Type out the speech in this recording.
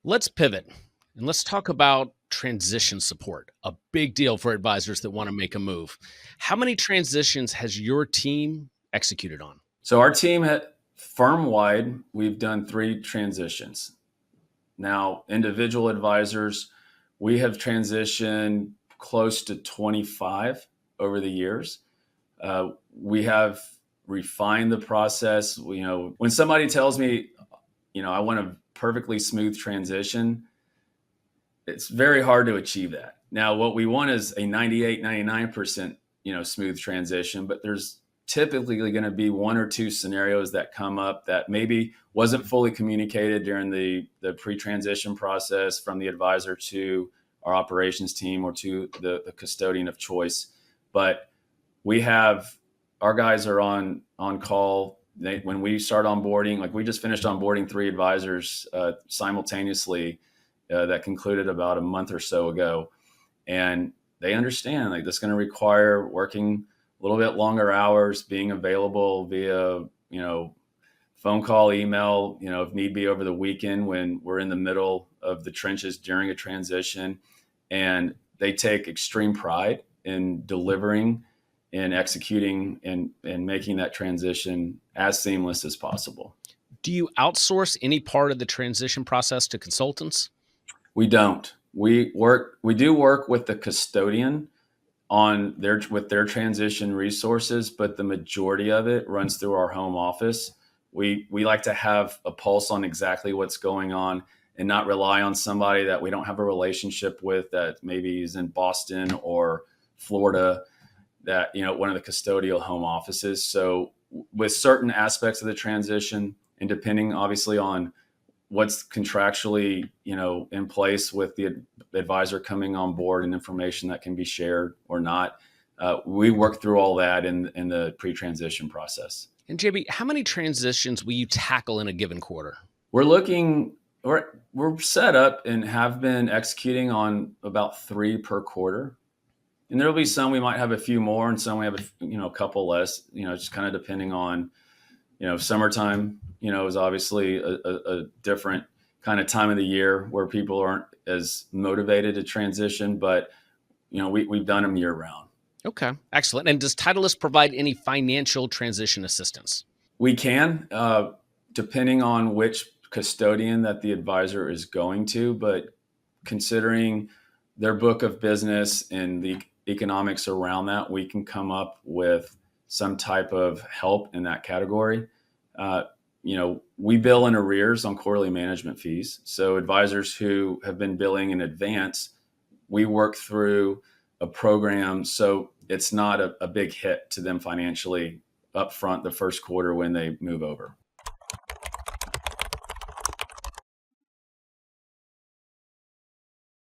Let's pivot and let's talk about transition support, a big deal for advisors that want to make a move. How many transitions has your team executed on? So our team had firm wide, we've done 3 transitions. Now, individual advisors, we have transitioned close to 25 over the years. We have refined the process. When somebody tells me, I want a perfectly smooth transition, it's very hard to achieve that. Now, what we want is a 98, 99%, smooth transition, but there's typically going to be 1 or 2 scenarios that come up that maybe wasn't fully communicated during the pre-transition process from the advisor to our operations team or to the custodian of choice. But we have our guys are on call. When we start onboarding, like we just finished onboarding 3 advisors simultaneously that concluded about a month or so ago, and they understand like this is going to require working a little bit longer hours, being available via phone call, email, if need be over the weekend when we're in the middle of the trenches during a transition, and they take extreme pride in delivering and executing and making that transition as seamless as possible. Do you outsource any part of the transition process to consultants? We don't. We do work with the custodian on their transition resources, but the majority of it runs through our home office. We like to have a pulse on exactly what's going on and not rely on somebody that we don't have a relationship with that maybe is in Boston or Florida, that one of the custodial home offices. So with certain aspects of the transition, and depending obviously on what's contractually in place with the advisor coming on board and information that can be shared or not, we work through all that in the pre-transition process. And JB, how many transitions will you tackle in a given quarter? We're set up and have been executing on about 3 per quarter. And there'll be some we might have a few more, and some we have a couple less. Just kind of depending on, summertime. Is obviously a different kind of time of the year where people aren't as motivated to transition. But we've done them year round. Okay, excellent. And does Titleist provide any financial transition assistance? We can, depending on which custodian that the advisor is going to, but considering their book of business and the economics around that, we can come up with some type of help in that category. We bill in arrears on quarterly management fees. So advisors who have been billing in advance, we work through a program so it's not a big hit to them financially up front the first quarter when they move over.